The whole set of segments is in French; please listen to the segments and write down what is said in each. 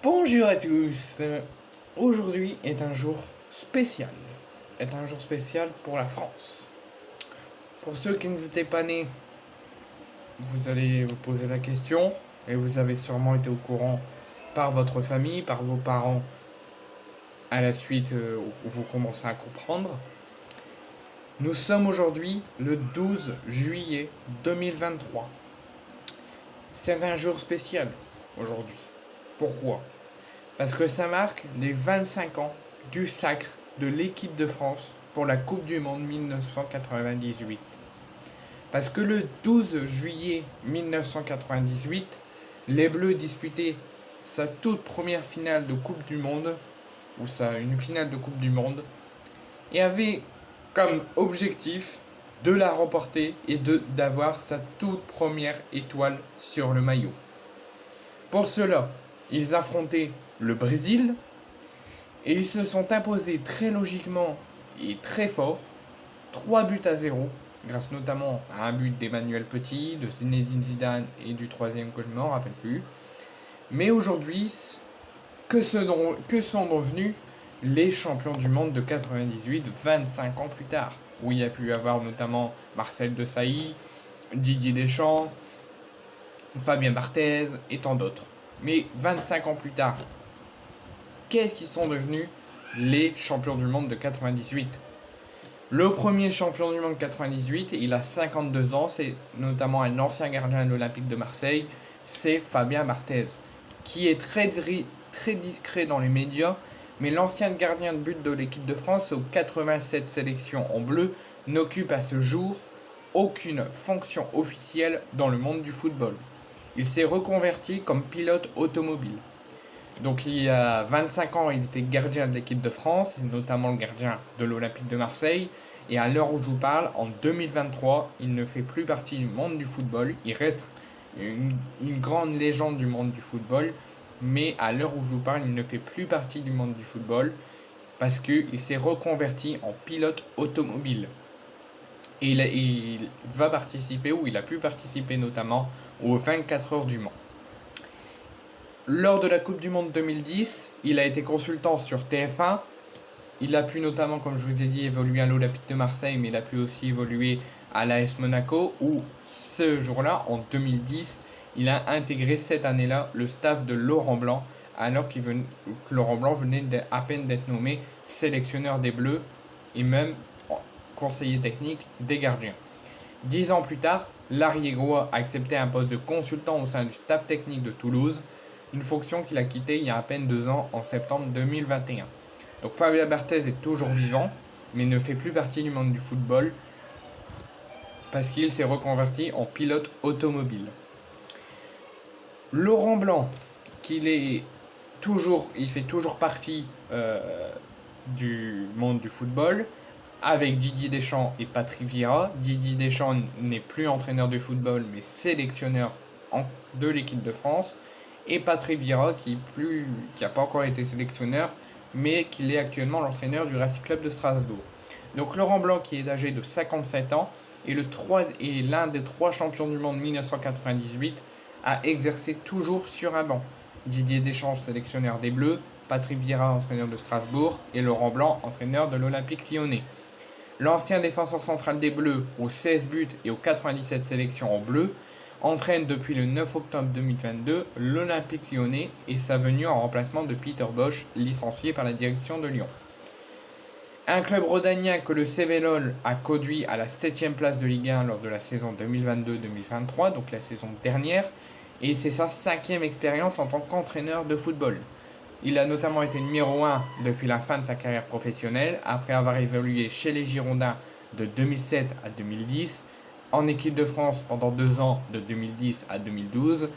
Bonjour à tous. Aujourd'hui est un jour spécial. Est un jour spécial pour la France. Pour ceux qui n'étaient pas nés, vous allez vous poser la question et vous avez sûrement été au courant par votre famille, par vos parents à la suite où vous commencez à comprendre. Nous sommes aujourd'hui le 12 juillet 2023. C'est un jour spécial aujourd'hui. Pourquoi ? Parce que ça marque les 25 ans du sacre de l'équipe de France pour la Coupe du Monde 1998. Parce que le 12 juillet 1998, les Bleus disputaient sa toute première finale de Coupe du Monde, une finale de Coupe du Monde, et avaient comme objectif de la remporter et d'avoir sa toute première étoile sur le maillot. Pour cela, ils affrontaient le Brésil et ils se sont imposés très logiquement et très fort, 3-0, grâce notamment à un but d'Emmanuel Petit, de Zinedine Zidane et du troisième que je ne m'en rappelle plus. Mais aujourd'hui, que sont devenus les champions du monde de 98, 25 ans plus tard, où il y a pu y avoir notamment Marcel Desailly, Didier Deschamps, Fabien Barthez et tant d'autres. Mais 25 ans plus tard, qu'est-ce qu'ils sont devenus les champions du monde de 98 ? Le premier champion du monde de 98, il a 52 ans, c'est notamment un ancien gardien de l'Olympique de Marseille, c'est Fabien Barthez, qui est très discret dans les médias, mais l'ancien gardien de but de l'équipe de France aux 87 sélections en bleu n'occupe à ce jour aucune fonction officielle dans le monde du football. Il s'est reconverti comme pilote automobile. Donc il y a 25 ans, il était gardien de l'équipe de France, notamment le gardien de l'Olympique de Marseille. Et à l'heure où je vous parle, en 2023, il ne fait plus partie du monde du football. Il reste une grande légende du monde du football. Mais à l'heure où je vous parle, il ne fait plus partie du monde du football parce qu'il s'est reconverti en pilote automobile. Et il va participer, ou il a pu participer notamment, aux 24 heures du Mans. Lors de la Coupe du Monde 2010, il a été consultant sur TF1. Il a pu notamment, comme je vous ai dit, évoluer à l'Olympique de Marseille, mais il a pu aussi évoluer à l'AS Monaco, où ce jour-là, en 2010, il a intégré cette année-là le staff de Laurent Blanc, alors que Laurent Blanc venait à peine d'être nommé sélectionneur des Bleus et même conseiller technique des gardiens. 10 ans plus tard, l'Ariégois a accepté un poste de consultant au sein du staff technique de Toulouse, une fonction qu'il a quittée il y a à peine 2 ans, en septembre 2021. Donc Fabien Barthez est toujours vivant, mais ne fait plus partie du monde du football parce qu'il s'est reconverti en pilote automobile. Laurent Blanc, il fait toujours partie du monde du football, avec Didier Deschamps et Patrick Vieira. Didier Deschamps n'est plus entraîneur de football, mais sélectionneur de l'équipe de France. Et Patrick Vieira, qui n'a pas encore été sélectionneur, mais qui est actuellement l'entraîneur du Racing Club de Strasbourg. Donc Laurent Blanc, qui est âgé de 57 ans, est l'un des 3 champions du monde 1998 à exercer toujours sur un banc. Didier Deschamps, sélectionneur des Bleus, Patrick Vieira, entraîneur de Strasbourg, et Laurent Blanc, entraîneur de l'Olympique lyonnais. L'ancien défenseur central des Bleus, aux 16 buts et aux 97 sélections en bleu, entraîne depuis le 9 octobre 2022 l'Olympique lyonnais et sa venue en remplacement de Peter Bosz, licencié par la direction de Lyon. Un club rhodanien que le Cévenol a conduit à la 7ème place de Ligue 1 lors de la saison 2022-2023, donc la saison dernière, et c'est sa 5e expérience en tant qu'entraîneur de football. Il a notamment été numéro 1 depuis la fin de sa carrière professionnelle, après avoir évolué chez les Girondins de 2007 à 2010, en équipe de France pendant 2 ans de 2010 à 2012,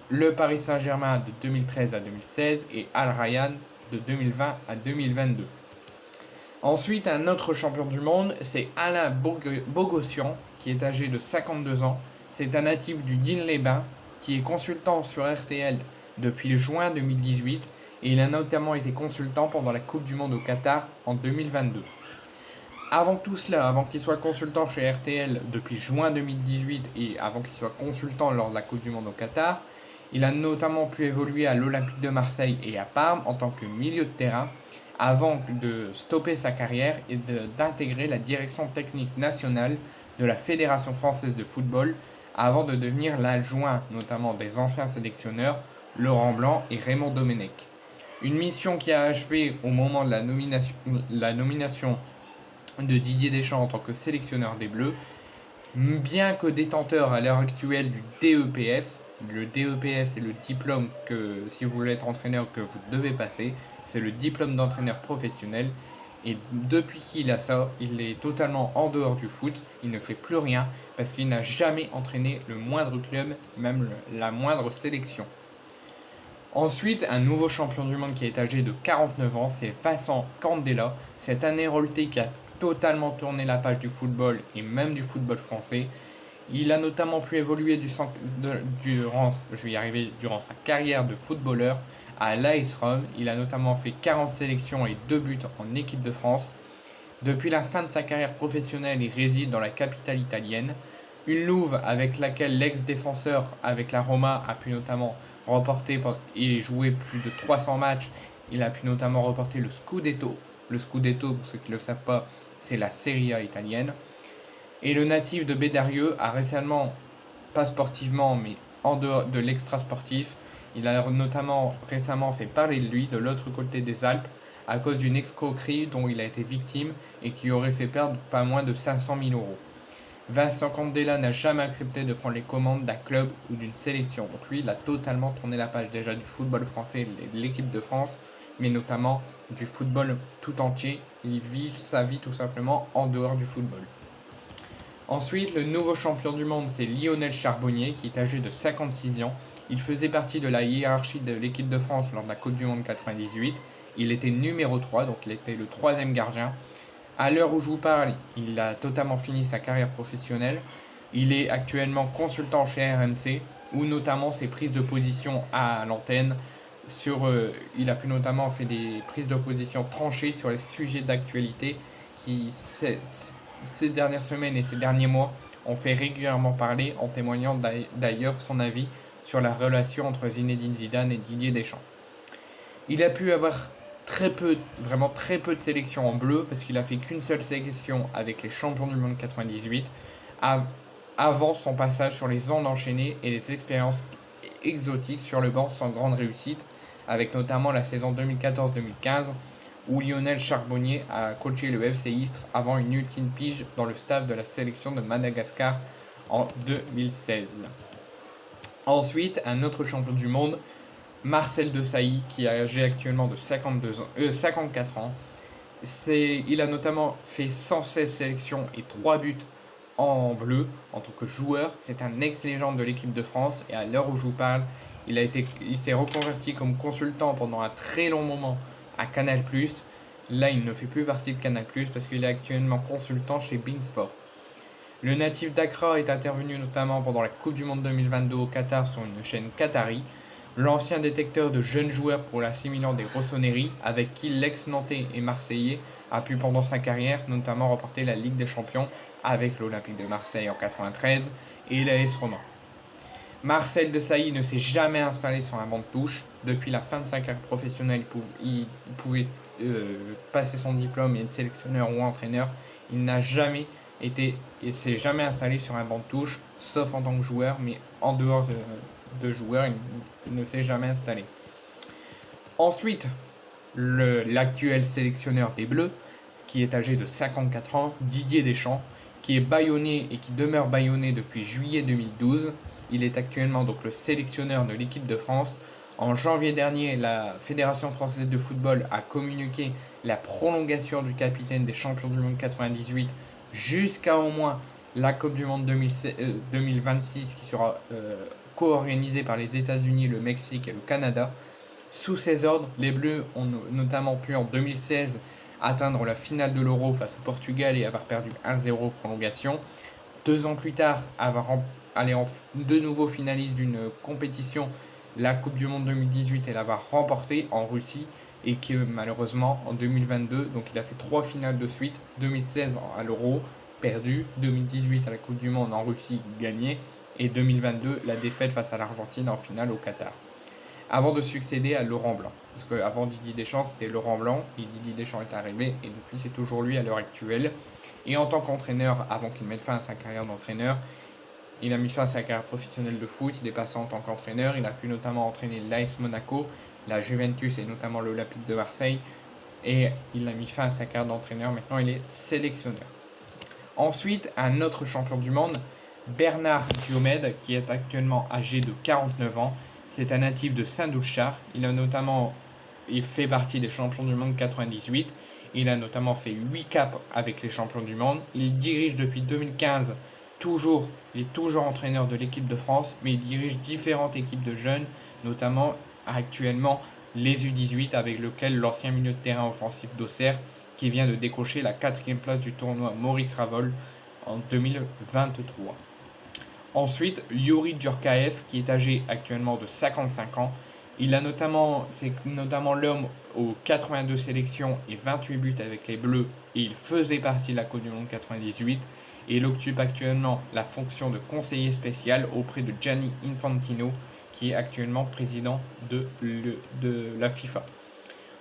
le Paris Saint-Germain de 2013 à 2016 et Al Rayyan de 2020 à 2022. Ensuite, un autre champion du monde, c'est Alain Bogossian, qui est âgé de 52 ans. C'est un natif du Digne-les-Bains, qui est consultant sur RTL depuis juin 2018, et il a notamment été consultant pendant la Coupe du Monde au Qatar en 2022. Avant tout cela, avant qu'il soit consultant chez RTL depuis juin 2018 et avant qu'il soit consultant lors de la Coupe du Monde au Qatar, Il a notamment pu évoluer à l'Olympique de Marseille et à Parme en tant que milieu de terrain, avant de stopper sa carrière et d'intégrer la direction technique nationale de la Fédération française de football, avant de devenir l'adjoint notamment des anciens sélectionneurs Laurent Blanc et Raymond Domenech. Une mission qui a achevé au moment de la nomination de Didier Deschamps en tant que sélectionneur des Bleus, bien que détenteur à l'heure actuelle du DEPF. Le DEPF, c'est le diplôme que, si vous voulez être entraîneur, que vous devez passer. C'est le diplôme d'entraîneur professionnel. Et depuis qu'il a ça, il est totalement en dehors du foot. Il ne fait plus rien parce qu'il n'a jamais entraîné le moindre club, même la moindre sélection. Ensuite, un nouveau champion du monde qui est âgé de 49 ans, c'est Vincent Candela. C'est un Héroltais qui a totalement tourné la page du football et même du football français. Il a notamment pu évoluer durant sa carrière de footballeur à l'AS Rome. Il a notamment fait 40 sélections et 2 buts en équipe de France. Depuis la fin de sa carrière professionnelle, il réside dans la capitale italienne. Une louve avec laquelle l'ex-défenseur avec la Roma a pu notamment remporter et jouer plus de 300 matchs. Il a pu notamment remporter le Scudetto. Le Scudetto, pour ceux qui ne le savent pas, c'est la Serie A italienne. Et le natif de Bédarieux a récemment, pas sportivement, mais en dehors de l'extra-sportif, il a notamment récemment fait parler de lui de l'autre côté des Alpes à cause d'une escroquerie dont il a été victime et qui aurait fait perdre pas moins de 500 000 euros. Vincent Candela n'a jamais accepté de prendre les commandes d'un club ou d'une sélection. Donc lui, il a totalement tourné la page déjà du football français et de l'équipe de France, mais notamment du football tout entier. Il vit sa vie tout simplement en dehors du football. Ensuite, le nouveau champion du monde, c'est Lionel Charbonnier, qui est âgé de 56 ans. Il faisait partie de la hiérarchie de l'équipe de France lors de la Coupe du Monde 98. Il était numéro 3, donc il était le 3e gardien. À l'heure où je vous parle, il a totalement fini sa carrière professionnelle. Il est actuellement consultant chez RMC, où notamment ses prises de position à l'antenne. Il a pu notamment faire des prises de position tranchées sur les sujets d'actualité qui, ces dernières semaines et ces derniers mois, ont fait régulièrement parler, en témoignant d'ailleurs son avis sur la relation entre Zinedine Zidane et Didier Deschamps. Il a pu avoir vraiment très peu de sélections en bleu, parce qu'il a fait qu'une seule sélection avec les champions du monde 98, avant son passage sur les ondes enchaînées et les expériences exotiques sur le banc sans grande réussite, avec notamment la saison 2014-2015, où Lionel Charbonnier a coaché le FC Istres avant une ultime pige dans le staff de la sélection de Madagascar en 2016. Ensuite, un autre champion du monde, Marcel Desailly, qui est âgé actuellement de 54 ans. Il a notamment fait 116 sélections et 3 buts en bleu en tant que joueur. C'est un ex-légende de l'équipe de France et à l'heure où je vous parle, il s'est reconverti comme consultant pendant un très long moment à Canal+. Là, il ne fait plus partie de Canal+, parce qu'il est actuellement consultant chez beIN Sport. Le natif d'Accra est intervenu notamment pendant la Coupe du Monde 2022 au Qatar sur une chaîne qatari. L'ancien détecteur de jeunes joueurs pour l'AC Milan des Rossoneri, avec qui l'ex-nantais et marseillais a pu pendant sa carrière notamment remporter la Ligue des Champions avec l'Olympique de Marseille en 93 et l'AS Roma. Marcel Desailly ne s'est jamais installé sur un banc de touche. Depuis la fin de sa carrière professionnelle, il pouvait passer son diplôme et être sélectionneur ou entraîneur. Il s'est jamais installé sur un banc de touche, sauf en tant que joueur, mais en dehors de joueur, il ne s'est jamais installé. Ensuite, l'actuel sélectionneur des Bleus, qui est âgé de 54 ans, Didier Deschamps, qui est bâillonné et qui demeure bâillonné depuis juillet 2012. Il est actuellement donc le sélectionneur de l'équipe de France. En janvier dernier, la Fédération française de football a communiqué la prolongation du capitaine des champions du monde 98 jusqu'à au moins la Coupe du monde 2026 qui sera co-organisée par les États-Unis, le Mexique et le Canada. Sous ses ordres, les Bleus ont notamment pu en 2016 atteindre la finale de l'Euro face au Portugal et avoir perdu 1-0 prolongation. 2 ans plus tard, aller de nouveau finaliste d'une compétition, la Coupe du Monde 2018, et l'avoir remportée en Russie, et que malheureusement en 2022, donc il a fait 3 finales de suite, 2016 à l'Euro, perdu, 2018 à la Coupe du Monde en Russie, gagné, et 2022, la défaite face à l'Argentine en finale au Qatar. Avant de succéder à Laurent Blanc. Parce qu'avant Didier Deschamps, c'était Laurent Blanc, et Didier Deschamps est arrivé, et depuis c'est toujours lui à l'heure actuelle. Et en tant qu'entraîneur, avant qu'il mette fin à sa carrière d'entraîneur, il a mis fin à sa carrière professionnelle de foot, il est passé en tant qu'entraîneur, il a pu notamment entraîner l'AS Monaco, la Juventus et notamment l'Olympique de Marseille, et il a mis fin à sa carrière d'entraîneur, maintenant il est sélectionneur. Ensuite, un autre champion du monde, Bernard Diomède, qui est actuellement âgé de 49 ans, c'est un natif de Saint-Doulchard, il fait partie des champions du monde 98, il a notamment fait 8 caps avec les champions du monde, il dirige depuis 2015 il est toujours entraîneur de l'équipe de France, mais il dirige différentes équipes de jeunes, notamment actuellement les U18 avec lequel l'ancien milieu de terrain offensif d'Auxerre qui vient de décrocher la 4e place du tournoi Maurice Ravel en 2023. Ensuite, Youri Djorkaeff qui est âgé actuellement de 55 ans. C'est notamment l'homme aux 82 sélections et 28 buts avec les Bleus et il faisait partie de la Coupe du Monde 98. Et il occupe actuellement la fonction de conseiller spécial auprès de Gianni Infantino, qui est actuellement président de la FIFA.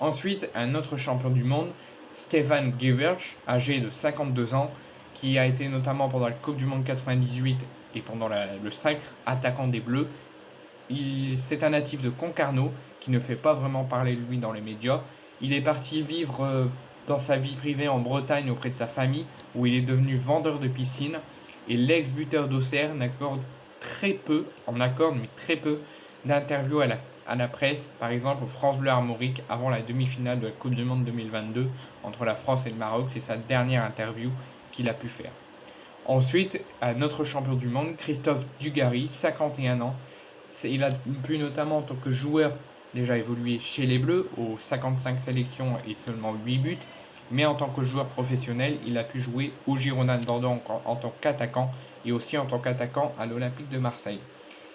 Ensuite, un autre champion du monde, Stefan Gewertz, âgé de 52 ans, qui a été notamment pendant la Coupe du Monde 98 et pendant le sacre attaquant des Bleus. C'est un natif de Concarneau, qui ne fait pas vraiment parler de lui dans les médias. Il est parti vivre dans sa vie privée en Bretagne auprès de sa famille, où il est devenu vendeur de piscine, et l'ex-buteur d'Auxerre n'accorde très peu d'interviews à la presse, par exemple au France Bleu Armorique avant la demi-finale de la Coupe du Monde 2022 entre la France et le Maroc. C'est sa dernière interview qu'il a pu faire. Ensuite, un autre champion du monde, Christophe Dugarry, 51 ans. Il a pu notamment en tant que joueur déjà évoluer chez les Bleus aux 55 sélections et seulement 8 buts, mais en tant que joueur professionnel, il a pu jouer au Girondins de Bordeaux en tant qu'attaquant et aussi en tant qu'attaquant à l'Olympique de Marseille.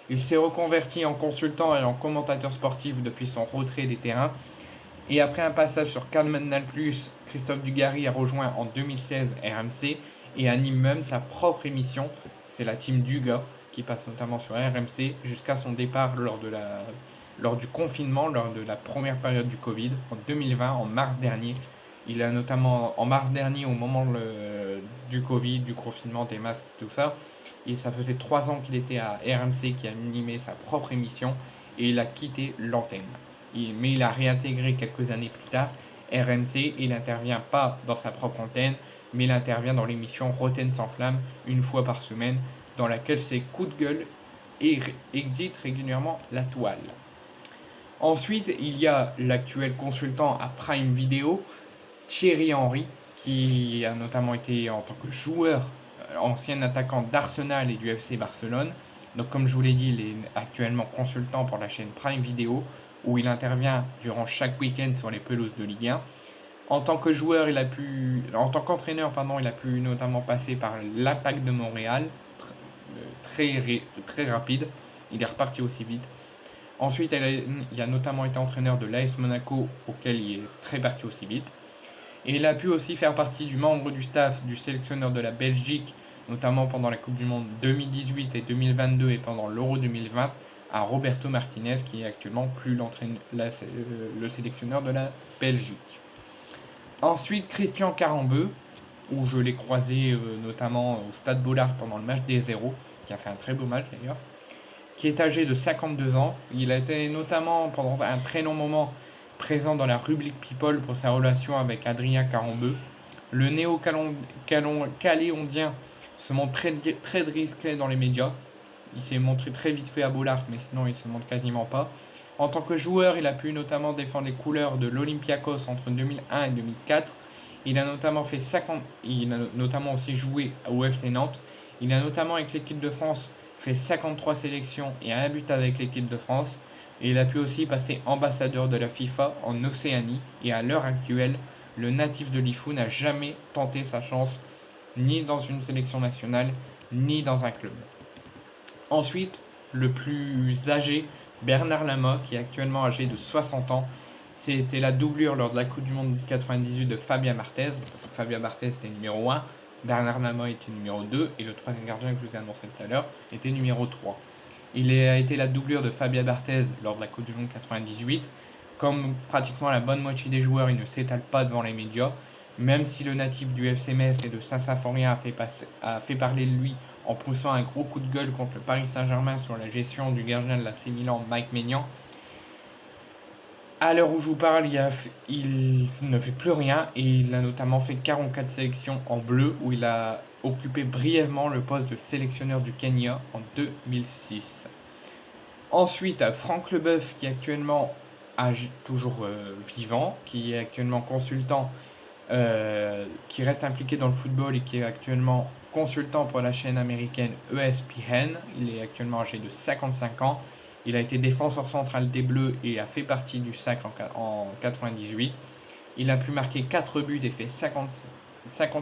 Il s'est reconverti en consultant et en commentateur sportif depuis son retrait des terrains. Et après un passage sur Canal+, Christophe Dugarry a rejoint en 2016 RMC et anime même sa propre émission, c'est la team Duga, qui passe notamment sur RMC jusqu'à son départ lors du confinement, lors de la première période du Covid, en 2020, en mars dernier. Il a notamment, en mars dernier, au moment du Covid, du confinement, des masques, tout ça, et ça faisait 3 ans qu'il était à RMC, qui a animé sa propre émission, et il a quitté l'antenne. Mais il a réintégré quelques années plus tard RMC, il n'intervient pas dans sa propre antenne, mais il intervient dans l'émission Rotten sans flamme, une fois par semaine, dans laquelle ses coups de gueule excitent régulièrement la toile. Ensuite, il y a l'actuel consultant à Prime Video, Thierry Henry, qui a notamment été en tant que joueur, ancien attaquant d'Arsenal et du FC Barcelone. Donc comme je vous l'ai dit, il est actuellement consultant pour la chaîne Prime Video, où il intervient durant chaque week-end sur les pelouses de Ligue 1. En tant que joueur, en tant qu'entraîneur, il a pu notamment passer par l'Impact de Montréal, très rapide. Il est reparti aussi vite. Ensuite, il a notamment été entraîneur de l'AS Monaco, auquel il est très parti aussi vite. Et il a pu aussi faire partie du membre du staff du sélectionneur de la Belgique, notamment pendant la Coupe du Monde 2018 et 2022 et pendant l'Euro 2020, à Roberto Martinez, qui est actuellement plus le sélectionneur de la Belgique. Ensuite, Christian Carambeu, où je l'ai croisé notamment au Stade Bollard pendant le match des 0, qui a fait un très beau match d'ailleurs, qui est âgé de 52 ans. Il a été notamment pendant un très long moment présent dans la rubrique People pour sa relation avec Adrien Carambeu. Le néo-caléondien se montre très discret dans les médias. Il s'est montré très vite fait à Bollard, mais sinon il se montre quasiment pas. En tant que joueur, il a pu notamment défendre les couleurs de l'Olympiakos entre 2001 et 2004. Il a notamment aussi joué au FC Nantes. Il a notamment avec l'équipe de France fait 53 sélections et un but avec l'équipe de France. Et il a pu aussi passer ambassadeur de la FIFA en Océanie. Et à l'heure actuelle, le natif de Lifou n'a jamais tenté sa chance ni dans une sélection nationale, ni dans un club. Ensuite, le plus âgé, Bernard Lama, qui est actuellement âgé de 60 ans. C'était la doublure lors de la Coupe du Monde 98 de Fabien Barthez. Parce que Fabien Barthez était numéro 1. Bernard Lama était numéro 2 et le troisième gardien que je vous ai annoncé tout à l'heure était numéro 3. Il a été la doublure de Fabien Barthez lors de la Coupe du Monde 98. Comme pratiquement la bonne moitié des joueurs, il ne s'étale pas devant les médias. Même si le natif du FC Metz et de Saint-Symphorien a fait parler de lui en poussant un gros coup de gueule contre le Paris Saint-Germain sur la gestion du gardien de l'AC Milan, Mike Maignan. À l'heure où je vous parle, il ne fait plus rien et il a notamment fait 44 sélections en bleu où il a occupé brièvement le poste de sélectionneur du Kenya en 2006. Ensuite, Franck Leboeuf qui est actuellement toujours vivant, qui est actuellement consultant, qui reste impliqué dans le football et qui est actuellement consultant pour la chaîne américaine ESPN. Il est actuellement âgé de 55 ans. Il a été défenseur central des Bleus et a fait partie du Sacre en 98. Il a pu marquer 4 buts et fait 50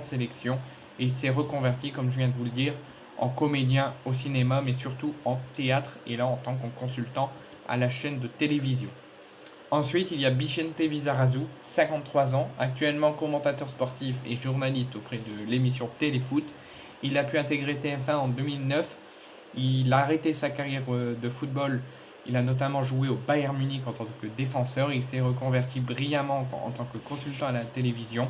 sélections. Et il s'est reconverti, comme je viens de vous le dire, en comédien au cinéma, mais surtout en théâtre, et là en tant que consultant à la chaîne de télévision. Ensuite, il y a Vicente Vizarazu, 53 ans, actuellement commentateur sportif et journaliste auprès de l'émission Téléfoot. Il a pu intégrer TF1 en 2009. Il a arrêté sa carrière de football. Il a notamment joué au Bayern Munich en tant que défenseur. Il s'est reconverti brillamment en tant que consultant à la télévision.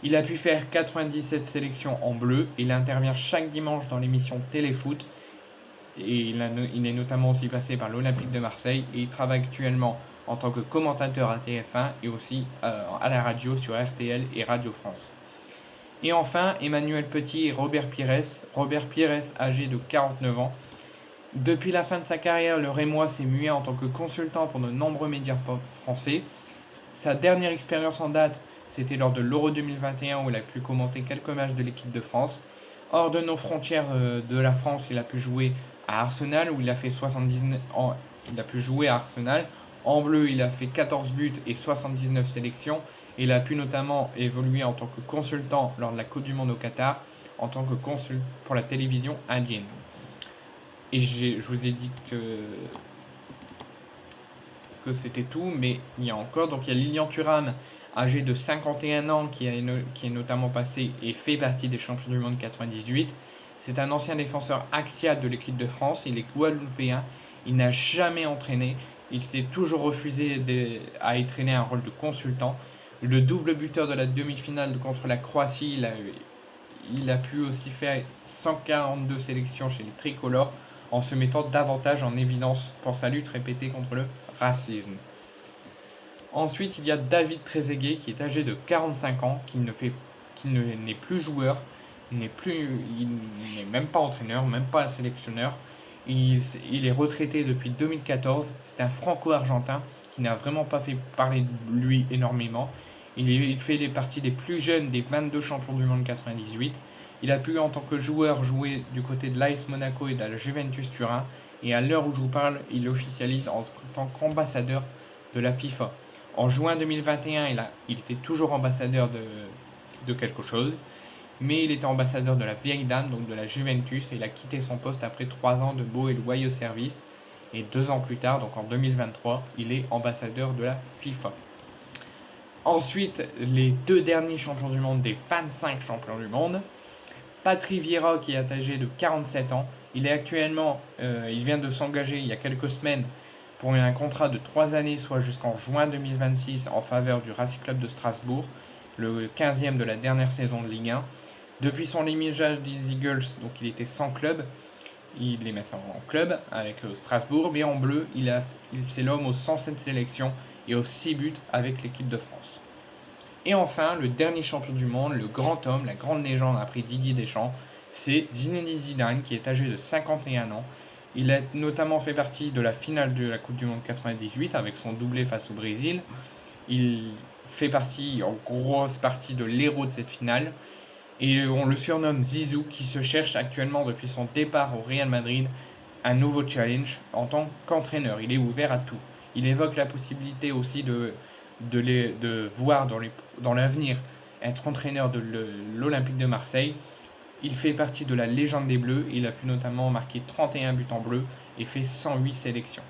Il a pu faire 97 sélections en bleu. Il intervient chaque dimanche dans l'émission Téléfoot. Et il est notamment aussi passé par l'Olympique de Marseille. Et il travaille actuellement en tant que commentateur à TF1 et aussi à la radio sur RTL et Radio France. Et enfin, Emmanuel Petit et Robert Pires. Robert Pires, âgé de 49 ans. Depuis la fin de sa carrière, le Rémois s'est mué en tant que consultant pour de nombreux médias français. Sa dernière expérience en date, c'était lors de l'Euro 2021 où il a pu commenter quelques matchs de l'équipe de France. Hors de nos frontières de la France, il a pu jouer à Arsenal où il a fait 79 ans. Il a pu jouer à Arsenal. En bleu, il a fait 14 buts et 79 sélections. Et il a pu notamment évoluer en tant que consultant lors de la Coupe du Monde au Qatar, en tant que consul pour la télévision indienne. Et je vous ai dit que c'était tout, mais il y a encore. Donc il y a Lilian Thuram, âgé de 51 ans, qui est notamment passé et fait partie des champions du monde 98. C'est un ancien défenseur axial de l'équipe de France. Il est guadeloupéen. Il n'a jamais entraîné. Il s'est toujours refusé à entraîner un rôle de consultant. Le double buteur de la demi-finale contre la Croatie, il a pu aussi faire 142 sélections chez les tricolores en se mettant davantage en évidence pour sa lutte répétée contre le racisme. Ensuite, il y a David Trezeguet qui est âgé de 45 ans, qui n'est plus joueur, il n'est même pas entraîneur, même pas sélectionneur. Il est retraité depuis 2014. C'est un franco-argentin qui n'a vraiment pas fait parler de lui énormément. Il fait partie des plus jeunes des 22 champions du monde 98. Il a pu en tant que joueur jouer du côté de l'AS Monaco et de la Juventus Turin. Et à l'heure où je vous parle, il officialise en tant qu'ambassadeur de la FIFA. En juin 2021, il était toujours ambassadeur de quelque chose. Mais il était ambassadeur de la vieille dame, donc de la Juventus, et il a quitté son poste après 3 ans de beaux et loyaux services. Et 2 ans plus tard, donc en 2023, il est ambassadeur de la FIFA. Ensuite, les 2 derniers champions du monde des 25 champions du monde. Patrick Vieira qui est âgé de 47 ans. Il vient de s'engager il y a quelques semaines pour un contrat de 3 années, soit jusqu'en juin 2026 en faveur du Racing Club de Strasbourg, le 15e de la dernière saison de Ligue 1. Depuis son limogeage des Eagles, donc il était sans club, il est maintenant en club avec Strasbourg, mais en bleu, c'est l'homme aux 107 sélections et aux 6 buts avec l'équipe de France. Et enfin, le dernier champion du monde, le grand homme, la grande légende après Didier Deschamps, c'est Zinedine Zidane qui est âgé de 51 ans. Il a notamment fait partie de la finale de la Coupe du Monde 98 avec son doublé face au Brésil. Il fait partie, en grosse partie, de l'héros de cette finale. Et on le surnomme Zizou, qui se cherche actuellement depuis son départ au Real Madrid un nouveau challenge en tant qu'entraîneur. Il est ouvert à tout. Il évoque la possibilité aussi de voir dans l'avenir être entraîneur de l'Olympique de Marseille. Il fait partie de la légende des Bleus. Il a pu notamment marquer 31 buts en bleu et fait 108 sélections.